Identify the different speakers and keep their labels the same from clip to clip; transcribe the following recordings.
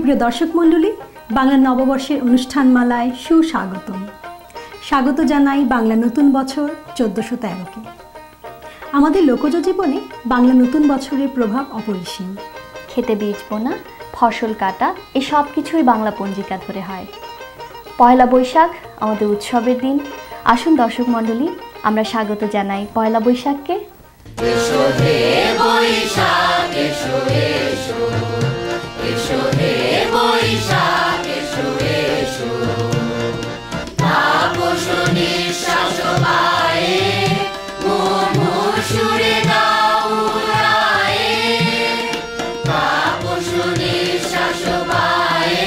Speaker 1: সুপ্রিয় দর্শক মণ্ডলী, বাংলা নববর্ষের অনুষ্ঠানমালায় সুস্বাগতম। স্বাগত জানাই বাংলা নতুন বছর 1413কে। আমাদের লোকজ জীবনে বাংলা নতুন বছরের প্রভাব অপরিসীম।
Speaker 2: খেতে বীজ বোনা, ফসল কাটা, এই সব কিছুই বাংলা পঞ্জিকা ধরে হয়। পয়লা বৈশাখ আমাদের উৎসবের দিন। আসুন দর্শক মণ্ডলী, আমরা স্বাগত জানাই পয়লা বৈশাখকে।
Speaker 3: এসো হে বৈশাখ, এসো এসো, এসো হে বৈশাখ, এসো এসো। তাপস নিঃশ্বাস বায়ে, মুমুর সুরে দাও উড়ায়ে। তাপস নিঃশ্বাস বায়ে,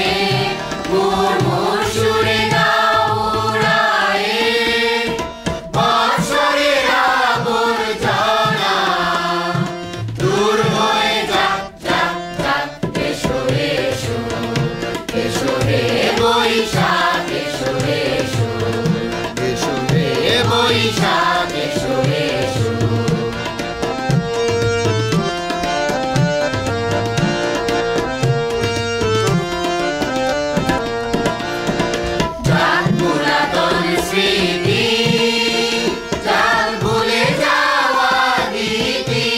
Speaker 3: মুমুর সুরে দাও উড়ায়ে। বৎসরের আবর্জনা দূর হয়ে যাক, যাক, যাক। এসো এসো, এসো হে বৈশাখ, এসো এসো, এসো হে বৈশাখ, এসো এসো। যাক পুরাতন স্মৃতি, যাক ভুলে যাওয়া গীতি।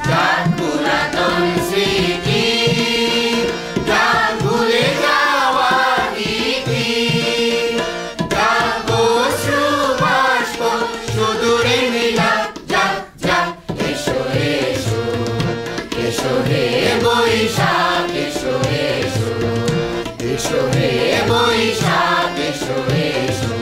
Speaker 3: যাক পুরাতন স্মৃতি, যাক ভুলে যাওয়া গীতি। যাক অশ্রু বাষ্প সুদূরে মিলাপ, যাক, যাক। এসো এসো, এসো হে বৈশাখ, এসো এসো, এসো হে বৈশাখ, এসো এসো।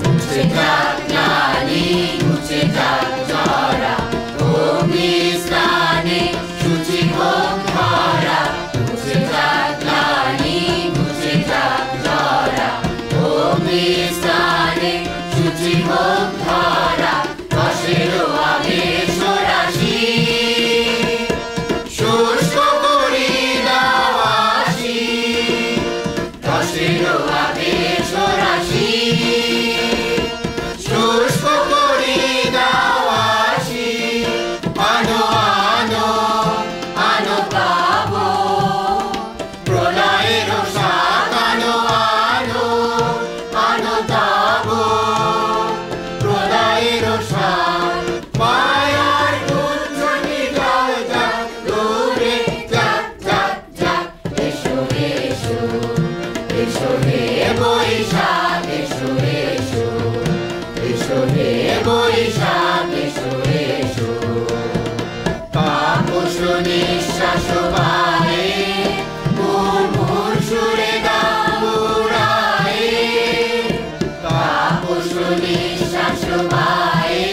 Speaker 3: মুছে যাক গ্লানি, মুছে যাক জরা, অগ্নি স্নানে শুচি হোক ধরা। মুছে যাক গ্লানি, মুছে যাক জরা, অগ্নি স্নানে শুচি হোক ধরা। দশেরও আবেশ রাশি, শুষ্ক করি দাও আশি। দশেরও আবেশ রাশি, শুষ্ক করি দাও আশি। আনো আনো, আনো পাবো প্রলয়ের সাথ। আনো আনো, আনো তাবো প্রলয়ের সাথ। মায়ার গুঞ্জনি জল যাক দূরে, যাক, যাক, যাক। এসো এসো, এসো হে বৈশাখ, এসো এসো, এসো হে বৈশাখ, এসো এসো। তাপস নিঃশ্বাস বায়ে, মুমুর সুরে দাও উড়ায়ে। তাপস নিঃশ্বাস বায়ে,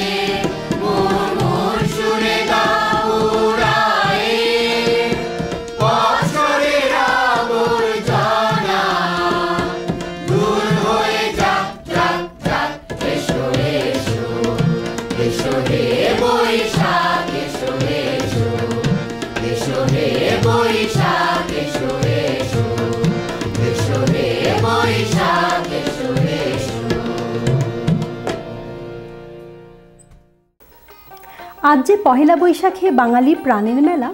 Speaker 3: মুমুর সুরে দাও উড়ায়ে। বৎসরের আবর্জনা দূর হয়ে যাক, যাক, যাক। এসো এসো, এসো হে বৈশাখ, এসো এসো, এসো হে বৈশাখ, এসো এসো, এসো হে বৈশাখ, এসো এসো।
Speaker 1: আজ যে পহেলা বৈশাখে বাঙালির প্রাণের মেলা,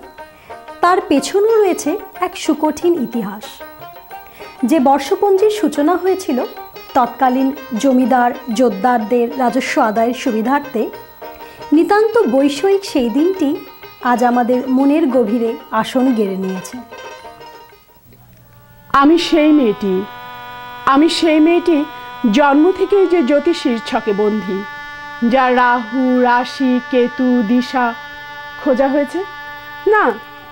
Speaker 1: তার পেছনেও রয়েছে এক সুকঠিন ইতিহাস। যে বর্ষপঞ্জির সূচনা হয়েছিল তৎকালীন জমিদার জোতদারদের রাজস্ব আদায়ের সুবিধার্থে, নিতান্ত বৈষয়িক সেই দিনটি আজ আমাদের মনের গভীরে আসন গেড়ে নিয়েছে।
Speaker 4: আমি সেই মেয়েটি, আমি সেই মেয়েটি জন্ম থেকেই যে জ্যোতিষীর ছকে বন্দী, যার রাহু, রাশি, কেতু, দিশা খোঁজা হয়েছে। না,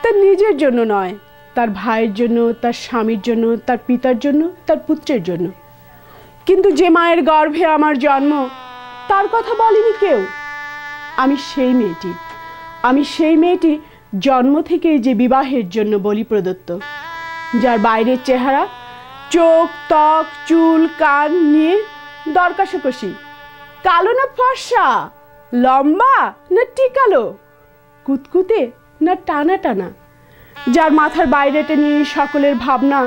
Speaker 4: তার নিজের জন্য নয়, তার ভাইয়ের জন্য, তার স্বামীর জন্য, তার পিতার জন্য, তার পুত্রের জন্য। কিন্তু যে মায়ের গর্ভে আমার জন্ম, তার কথা বলেনি কেউ। আমি সেই মেয়েটি, আমি সেই মেয়েটি জন্ম থেকেই যে বিবাহের জন্য বলি প্রদত্ত, যার বাইরের চেহারা, চোখ, ত্বক, চুল, কান নিয়ে দর কষাকষি। কালো না ফর্সা, লম্বা না টিকালো, কুতকুতে না টানা টানা, যার মাথার বাইরেটা নিয়ে সকলের ভাবনা,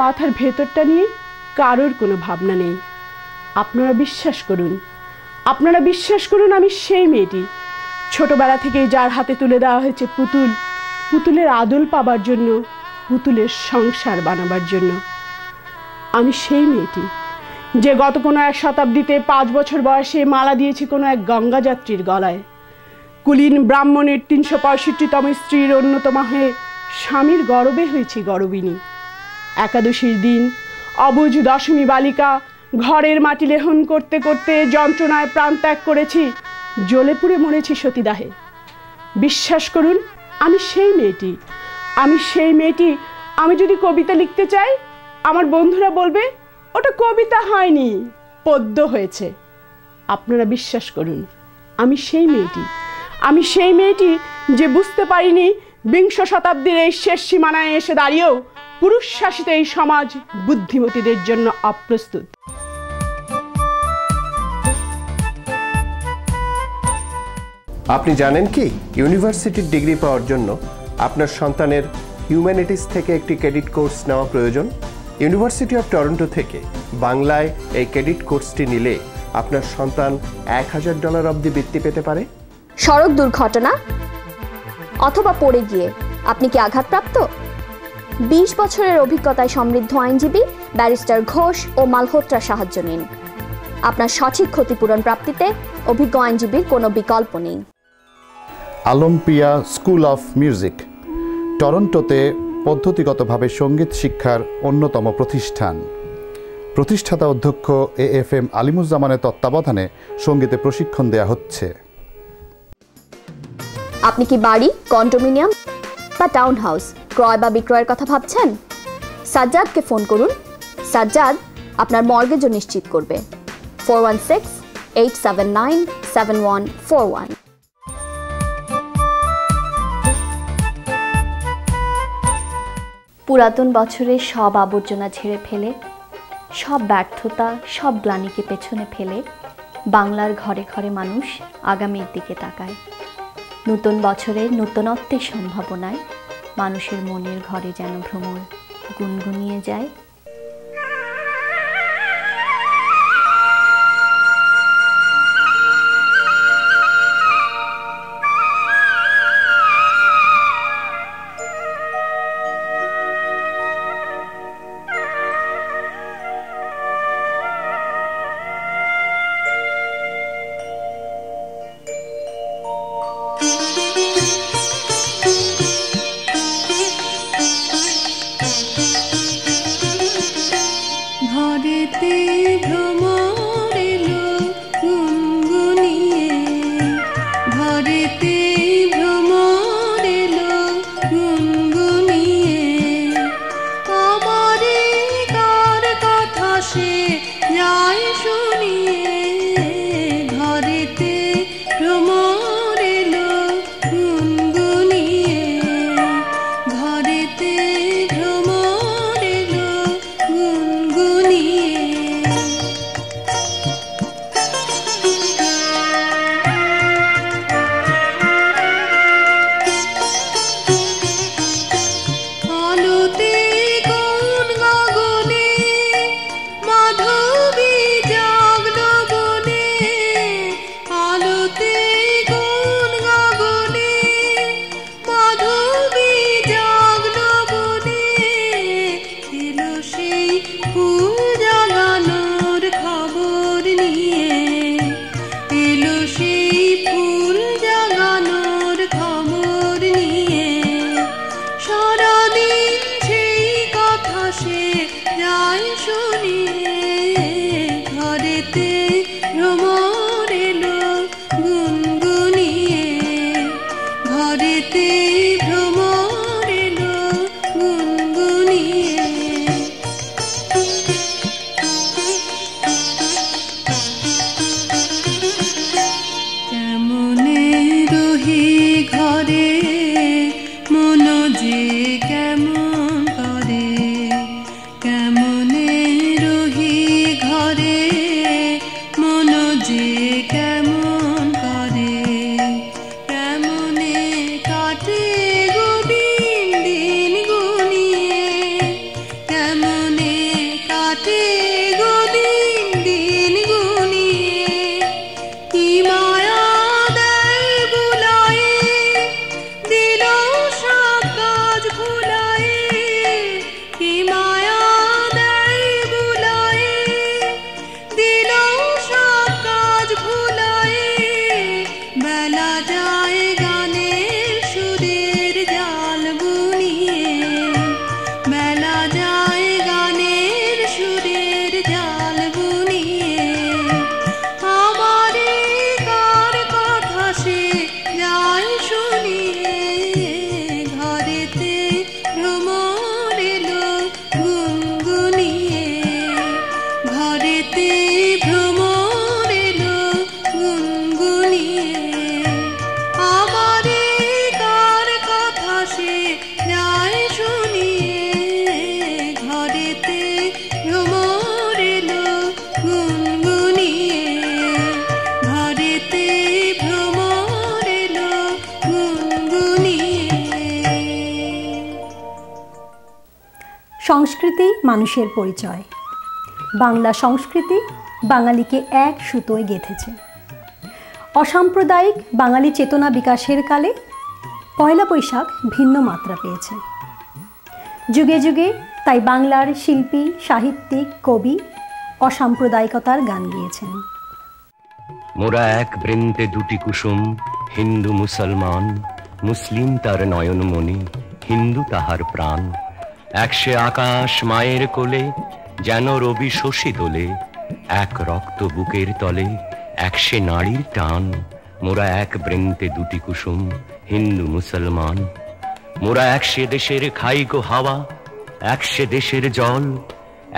Speaker 4: মাথার ভেতরটা নিয়ে কারোর কোনো ভাবনা নেই। আপনারা বিশ্বাস করুন, আপনারা বিশ্বাস করুন, আমি সেই মেয়েটি, ছোটবেলা থেকেই যার হাতে তুলে দেওয়া হয়েছে পুতুল, পুতুলের আদল পাবার জন্য, পুতুলের সংসার বানাবার জন্য। আমি সেই মেয়েটি যে গত কোনো এক শতাব্দীতে 5 বছর বয়সে মালা দিয়েছি কোনো এক গঙ্গা যাত্রীর গলায়, কুলীন ব্রাহ্মণের 365তম স্ত্রীর অন্যতমা হয়ে স্বামীর গর্বে হয়েছি গর্বিণী। একাদশীর দিন অবুঝ দশমী বালিকা ঘরের মাটি লেহন করতে করতে যন্ত্রণায় প্রাণ ত্যাগ করেছি, জ্বলে পুড়ে মরেছি সতীদাহে। বিশ্বাস করুন, আমি সেই মেয়েটি, আমি সেই মেয়েটি। আমি যদি কবিতা লিখতে চাই, আমার বন্ধুরা বলবে ওটা কবিতা হয়নি, পদ্য হয়েছে। আপনারা বিশ্বাস করুন, আমি সেই মেয়েটি, আমি সেই মেয়েটি যে বুঝতে পারিনি বিংশ শতাব্দীর এই শেষ সীমানায় এসে দাঁড়িয়েও পুরুষ শাসিত এই সমাজ বুদ্ধিমতীদের জন্য অপ্রস্তুত।
Speaker 5: আপনি জানেন কি, ইউনিভার্সিটির ডিগ্রি পাওয়ার জন্য আপনার সন্তানের হিউম্যানিটিস থেকে একটি ক্রেডিট কোর্স নেওয়া প্রয়োজন। ইউনিভার্সিটি অফ টরন্টো থেকে বাংলায় এই ক্রেডিট কোর্সটি নিলে আপনার সন্তান $1000 অবধি বৃত্তি পেতে পারে।
Speaker 2: সড়ক দুর্ঘটনা অথবা পড়ে গিয়ে আপনি কি আঘাতপ্রাপ্ত? 20 বছরের অভিজ্ঞতায় সমৃদ্ধ আইনজীবী ব্যারিস্টার ঘোষ ও মালহোত্রার সাহায্য নিন। আপনার সঠিক ক্ষতিপূরণ প্রাপ্তিতে অভিজ্ঞ আইনজীবীর কোনো বিকল্প নেই।
Speaker 6: অলিম্পিয়া স্কুল অফ মিউজিক টরন্টোতে পদ্ধতিগতভাবে সঙ্গীত শিক্ষার অন্যতম প্রতিষ্ঠান। প্রতিষ্ঠাতা অধ্যক্ষ AFM আলিমুজ্জামানের তত্ত্বাবধানে সঙ্গীতে প্রশিক্ষণ দেয়া হচ্ছে।
Speaker 2: আপনি কি বাড়ি, কন্ডোমিনিয়াম বা টাউন হাউস ক্রয় বা বিক্রয়ের কথা ভাবছেন? সাজ্জাদকে ফোন করুন। সাজ্জাদ আপনার মর্গেজও নিশ্চিত করবে। 416-879-7141। পুরাতন বছরের সব আবর্জনা ঝেড়ে ফেলে, সব ব্যর্থতা, সব গ্লানিকে পেছনে ফেলে বাংলার ঘরে ঘরে মানুষ আগামীর দিকে তাকায়। নতুন বছরের নতুনত্বের সম্ভাবনায় মানুষের মনের ঘরে যেন ভ্রমর গুনগুনিয়ে যায়।
Speaker 1: সংস্কৃতি মানুষের পরিচয়। বাংলা সংস্কৃতি বাঙালিকে এক সুতোয় গেঁথেছে। অসাম্প্রদায়িক বাঙালি চেতনা বিকাশের কালে পয়লা বৈশাখ ভিন্ন মাত্রা পেয়েছে। যুগে যুগে তাই বাংলার শিল্পী, সাহিত্যিক, কবি অসাম্প্রদায়িকতার গান গেয়েছেন।
Speaker 7: মোরা এক বৃন্তে দুটি কুসুম, হিন্দু মুসলমান, মুসলিম তার নয়নমণি, হিন্দু তাহার প্রাণ। একসে আকাশ মায়ের কোলে, যেন রবি শশী দোলে, এক রক্ত বুকের তলে, একসে নারীর টান। মোরা এক বৃন্তে দুটি কুসুম, হিন্দু মুসলমান। মোরা একসে দেশের খাইগো হাওয়া, একসে দেশের জল,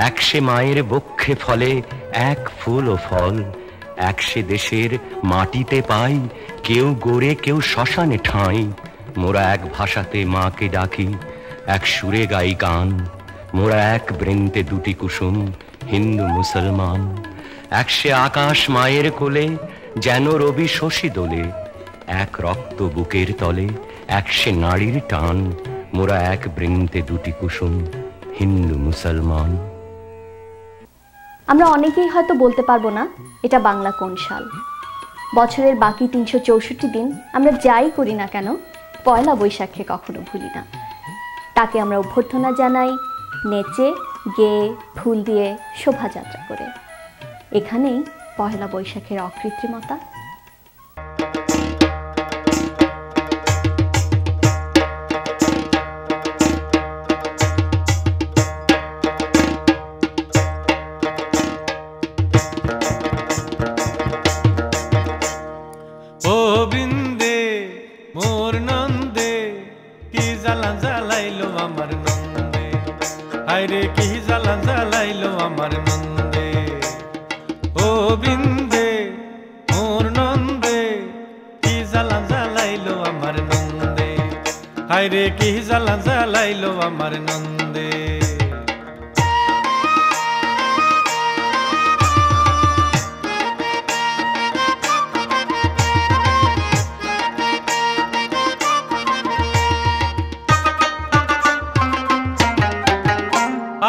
Speaker 7: একসে মায়ের বক্ষে ফলে এক ফুল ও ফল। একসে দেশের মাটিতে পাই, কেউ গড়ে কেউ শ্মশানে ঠাঁই। মোরা এক ভাষাতে মাকে ডাকি, এক সুরে গাই গান। মোরা এক বৃন্তে দুটি কুসুম, হিন্দু মুসলমান। একসে আকাশ মায়ের কোলে, যেন রবি শশী দোলে, এক রক্ত বুকের তলে, একসে নারীর টান। মোরা এক বৃন্তে দুটি কুসুম, হিন্দু মুসলমান।
Speaker 2: আমরা অনেকেই হয়তো বলতে পারবো না এটা বাংলা কোন সাল। বছরের বাকি 364 দিন আমরা যাই করি না কেন, পয়লা বৈশাখে কখনো ভুলি না। তাকে আমরা অভ্যর্থনা জানাই নেচে, গেয়ে, ফুল দিয়ে, শোভাযাত্রা করে। এখানেই পয়লা বৈশাখের অকৃত্রিমতা।
Speaker 8: হায়রে কি জ্বালা জ্বালাইলো আমার নন্দে, ও বৃন্দে মোর নন্দে, কি জ্বালা জ্বালাইলো আমার নন্দে। হায়রে কি জ্বালা জ্বালাইলো আমার নন্দে।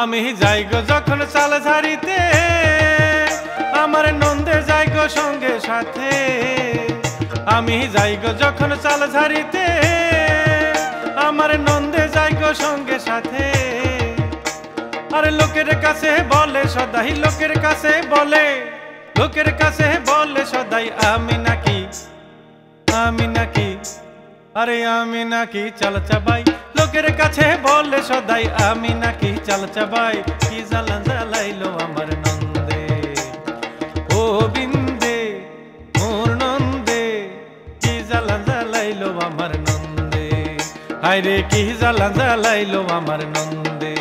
Speaker 8: আমি যাই গো যখন চাল ঝাড়িতে, আমার নন্দে যাই গো সঙ্গে সাথে। আমি যাই গো যখন চাল ঝাড়িতে, আমার নন্দে যাই গো সঙ্গে সাথে। আরে লোকের কাছে বলে সদাই, লোকের কাছে বলে, লোকের কাছে বলে সদাই আমি নাকি, আমি নাকি, আরে আমি নাকি চাল চাবাই। লোকের কাছে বলে সদাই আমি নাকি চাল চাবাই। কি জ্বালা জ্বালাইলো আমার নন্দে, ও বিন্দে মোর নন্দে, কি জ্বালা জ্বালাইলো আমার নন্দে। হায়রে কি জ্বালা জ্বালাইলো আমার নন্দে।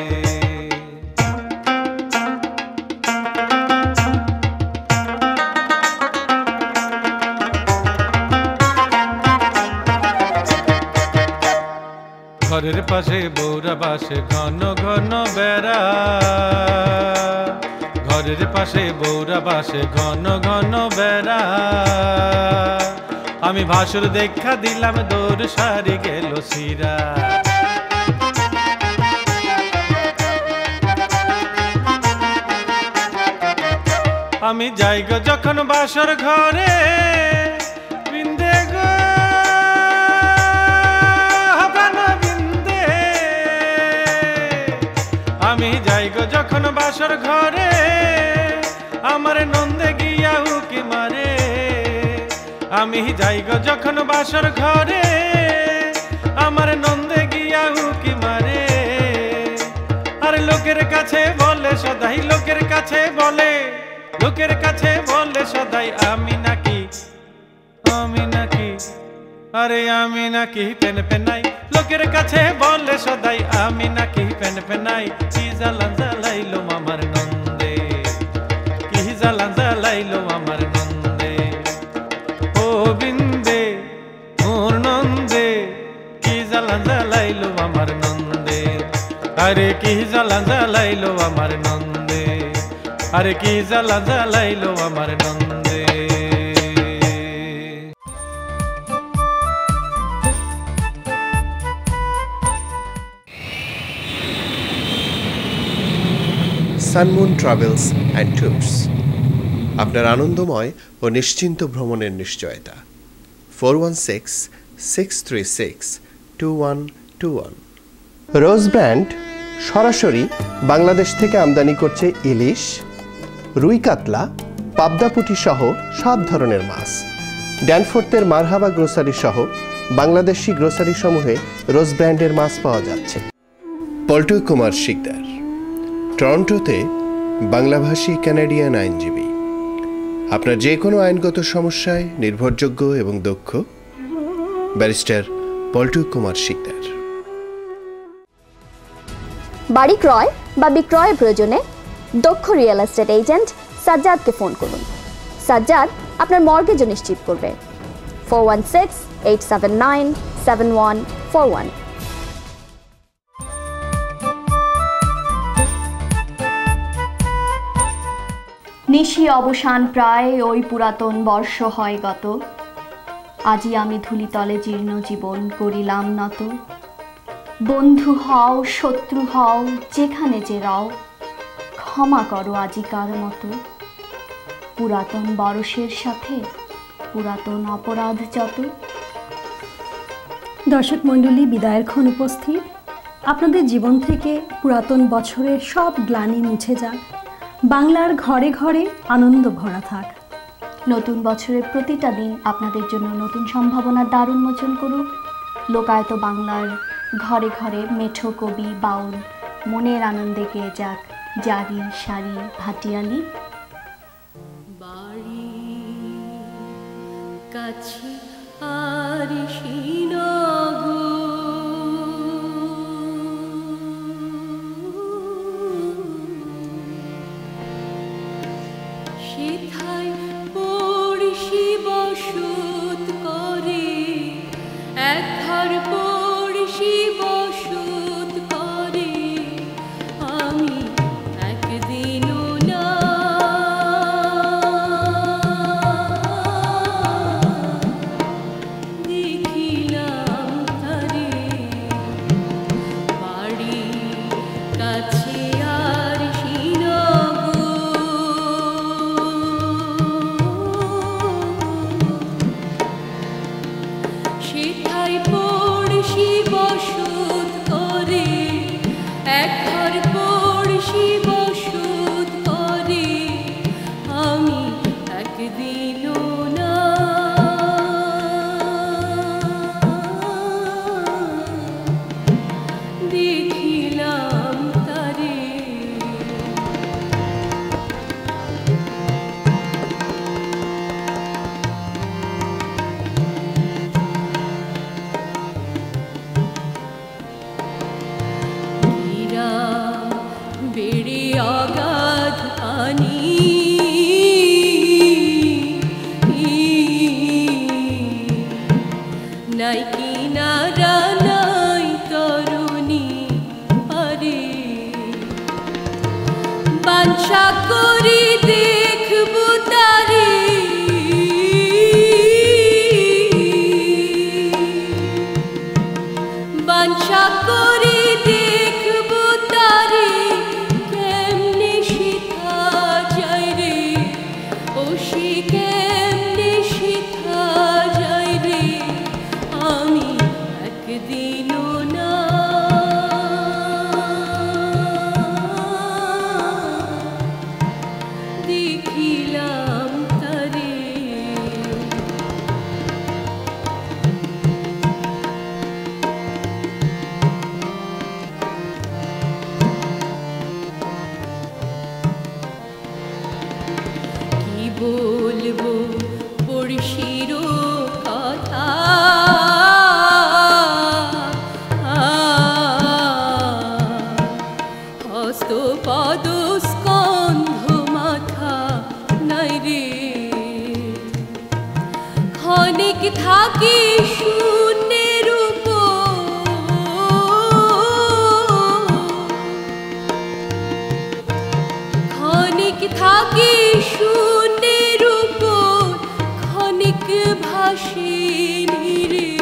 Speaker 8: ঘরের পাশে বৌরা বাসে ঘন ঘন বেড়া, ঘরের পাশে বৌরা বাসে ঘন ঘন বেড়া। আমি ভাসুর দেখা দিলাম দৌড় সারি গেল সিরা। আমি যাই গো যখন বাসর ঘরে, বিন্দে গো আমি যাই গো যখন বাসর ঘরে, আমার নন্দে গিয়া উকি মারে। আমি যাই গো যখন বাসর ঘরে, আমার নন্দে গিয়া উকি মারে। আরে লোকের কাছে বলে সদাই, লোকের কাছে বলে, লোকের কাছে বলে সদাই আমি নাকি, আমি নাকি, আরে আমি নাকি পেন পেনাই। লোকের কাছে বলে সদাই আমি নাকি পেন পেনাই। কি জ্বালা জ্বালাইলো আমার নন্দে, কি জ্বালা জ্বালাইলো আমার নন্দে, ও বিন্দে মোর নন্দে, কি জ্বালা জ্বালাইলো আমার নন্দে। আরে কি জ্বালা জ্বালাইলো আমার নন্দে, আরে কি জ্বালা জ্বালাইলো আমার নন্দে।
Speaker 5: সানমুন ট্রাভেলস অ্যান্ড ট্যুরস, আপনার আনন্দময় ও নিশ্চিন্ত ভ্রমণের নিশ্চয়তা। 4166362121। রোজ ব্র্যান্ড সরাসরি বাংলাদেশ থেকে আমদানি করছে ইলিশ, রুই কাতলা, পাবদা পুঁটি সহ সব ধরনের মাছ। ড্যানফোর্থের মারহাবা গ্রোসারি সহ বাংলাদেশি গ্রোসারি সমূহে রোজ ব্র্যান্ডের মাছ পাওয়া যাচ্ছে। পল্টু কুমার শিকদার, টরন্টোতে বাংলাভাষী কানাডিয়ান আইনজীবী। আপনার যে কোনো আইনগত সমস্যায় নির্ভরযোগ্য এবং দক্ষ ব্যারিস্টার পল্টু কুমার শিকদার।
Speaker 2: বাড়ি ক্রয় বা বিক্রয়ের প্রয়োজনে দক্ষ রিয়েল এস্টেট এজেন্ট সাজ্জাদকে ফোন করুন। সাজ্জাদ আপনার মর্গেজও নিশ্চিত করবে। 4168797141। নিশি অবসান প্রায়, ওই পুরাতন বর্ষ হয় গত। আজি আমি ধূলিতলে জীর্ণ জীবন করিলাম নত। বন্ধু হও শত্রু হও যেখানে যে রও, ক্ষমা করো আজিকার মতো। পুরাতন বরষের সাথে পুরাতন অপরাধ যত।
Speaker 1: দর্শক মণ্ডলী, বিদায়ের ক্ষণ উপস্থিত। আপনাদের জীবন থেকে পুরাতন বছরের সব গ্লানি মুছে যাক, বাংলার ঘরে ঘরে আনন্দ ভরা থাক।
Speaker 2: নতুন বছরের প্রতিটা দিন আপনাদের জন্য নতুন সম্ভাবনার দ্বার উন্মোচন করুক। লোকায়ত বাংলার ঘরে ঘরে মেঠো কবি বাউল মনের আনন্দে গেয়ে যাক জারি সারি ভাটিয়ালি।
Speaker 9: বাড়ি কাছে আর সেথায় পড়শি বসত করে, এক ঘর পড়শি বসত করে, আমি একদিনও না দেখিলাম তারে। বাড়ি কাছে আর সেথায় পড়শি বসত করে, এক ঘর পড়শি বসত করে, আমি একদিনও না দেখিলাম তারে। বেড়ে অগাধ পানি, নাই কিনারা নাই তরুণী পারে। বাঞ্ছা করি দেখব তারে, বাঞ্ছা করি দেখব তারে, কেমনে শিখা যায় রে, ও সে কেমনে শিখা যায় রে, আমি একদিনও না দেখিলাম তারে। কি বলবো পড়শির কথা, হস্ত পদ স্কন্ধ মাথা নাই রে। ক্ষণিক থাকি শূন্যের ক্ষণিক থাকি শূন্যের উপর, ক্ষণিক ভাসিনি রে,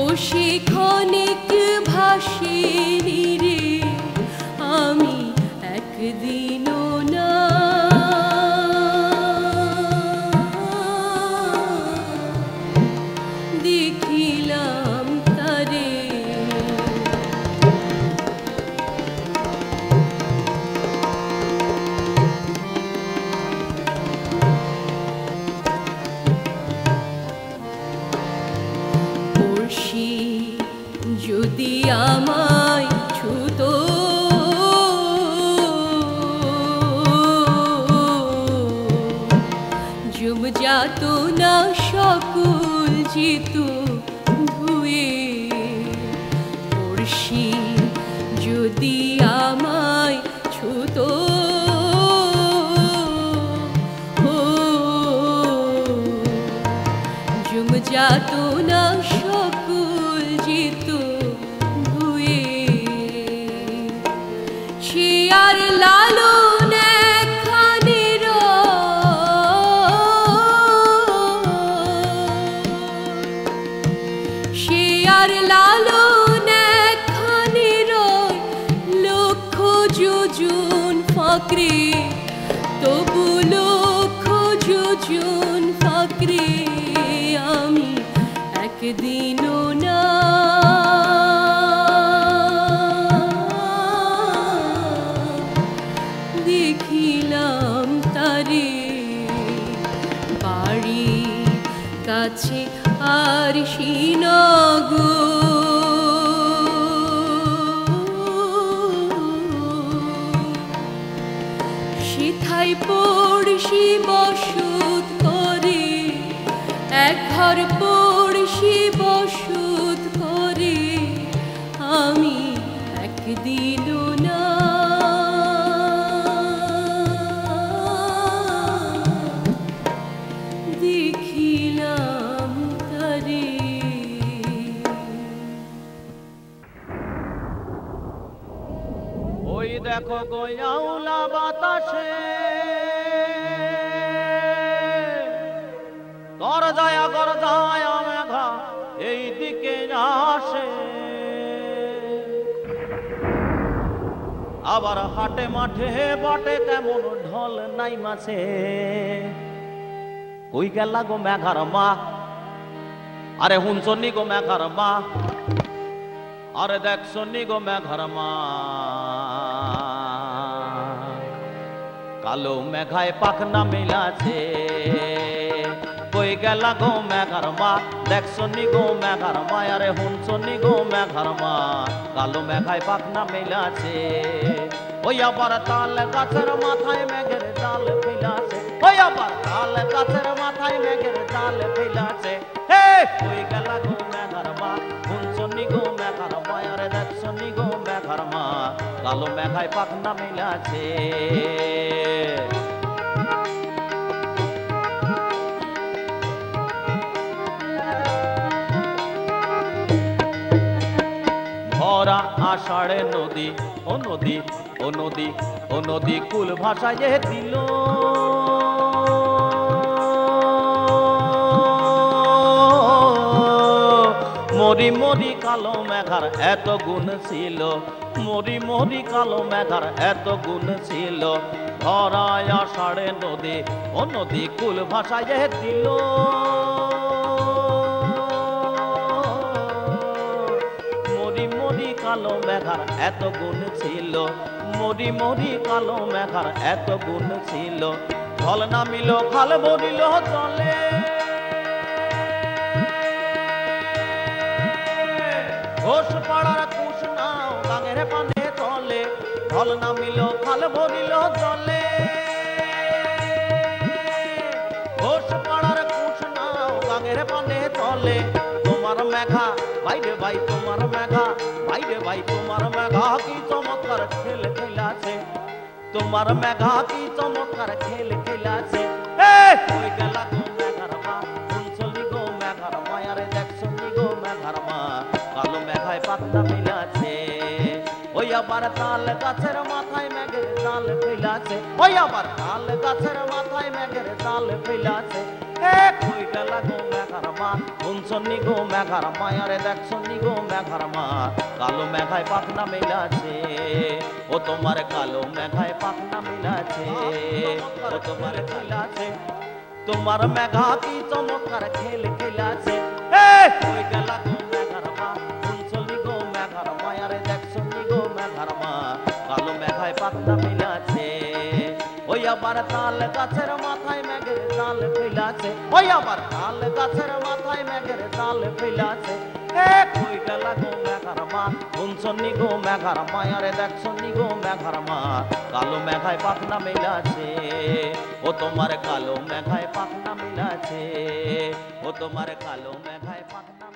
Speaker 9: ও সে ক্ষণিক ভাসিনি রে, আমি একদিন যদি আমায় ছুতো জুম যাত না সকল যেত ধুয়ে পড়শি যদি আমায় ছুতো জুম যাত না সকল যেত ধুয়ে সে আর লালন একখানি সে আর লালন একখানি লক্ষ যোজন ফাঁকরে তবু লক্ষ যোজন ফাঁকরে আমি একদিনও না দেখিলাম তারে বাড়ি কাছে আর শ্রীনগর সেথায় পড়শি বসত করে এক ঘর পড়শি বসত করে আমি একদিনও না দেখিলাম তারে
Speaker 10: ওই দেখো গোয়াউলা বাতাসে গরজায়া গরজায়া মেঘা এই দিকে আসে আবার হাটে মাঠে বটে কেমন ঢল নাই মাছে কই গেলা গো মেঘার মা আরে হুনছনি গো মেঘার মা আরে দেখছনি গো মেঘার মা কালো মেঘায় পাখনা মিলাছে কই গেলা গো মেঘার মা দেখছনি গো মেঘার মা আরে হুনছনি গো মেঘার মা কালো মেঘায় পাখনা মিলাছে ওই আবার তাল গাছের মাথায় মেঘের ডাল ফেলাছে ওই আবার তাল গাছের মাথায় মেঘের ডাল ফেলাছে হে কই গেলা গো মেঘার মা হুনছনি গো মেঘার মা আরে দেখছনি গো মেঘার মা কালো মেঘায় পাখনা মিলাছে ভরা আষাঢ়ে নদী ও নদী ও নদী ও নদী কুল ভাষায় দিল মরি মরি কালো মেঘার এত গুণ ছিল মরি মরি কালো মেঘার এত গুণ ছিল ভরা আষাঢ়ে নদী ও নদী কুল ভাষায় দিল কালো মেঘার এত গুণ ছিল মরি মরি কালো মেঘার এত গুণ ছিল ঢল নামিল খাল ভরিল জলে ঘোষ পাড়ার কুশ নাও গাঙের পানে চলে ঢল নামিল খাল ভরিল জলে ঘোষ পাড়ার কুশ নাও গাঙের পানে চলে তোমার মেঘা বাইরে ভাই তোমার মেঘা বাইরে ভাই তোমার মেঘা কি চমৎকার খেল খেলাছে তোমার মেঘা কি চমৎকার খেল খেলাছে কই গেলা গো মেঘার মা হুনছলি গো মেঘার মা আরে দেখছনি গো মেঘার মা কালো মেঘায় পাখনা মিলাছে ওই আবার তাল গাছের মাথায় মেঘের ডাল ফেলাছে ওই আবার তাল গাছের মাথায় মেঘের ডাল ফেলাছে কই গেলা গো মেঘার মা হুনছনি গো মেঘার মা আরে দেখছনি গো মেঘার মা কালো মেঘায় পাখনা মিলাছে ও তোমার কালো মেঘায় পাখনা মিলাছে ও তোমার মিলাছে তোমার মেঘা কি চমৎকার খেল খেলাছে কই গেলা গো মেঘার মা হুনছনি গো মেঘার মা আরে দেখছনি গো মেঘার মা কালো মেঘায় পাখনা মিলাছে ওই আবার তাল গাছের মাথায় মেঘের ডাল ফেলাছে ওই আবার তাল গাছের মাথায় মেঘের ডাল ফেলাছে এ কই গেলা গো মেঘার মা শুনছনি গো মেঘার মা আরে দেখছনি গো মেঘার মা কালো মেঘায় পাখনা মেলাছে ও তোমার কালো মেঘায় পাখনা মেলাছে ও তোমার কালো মেঘায় পাখনা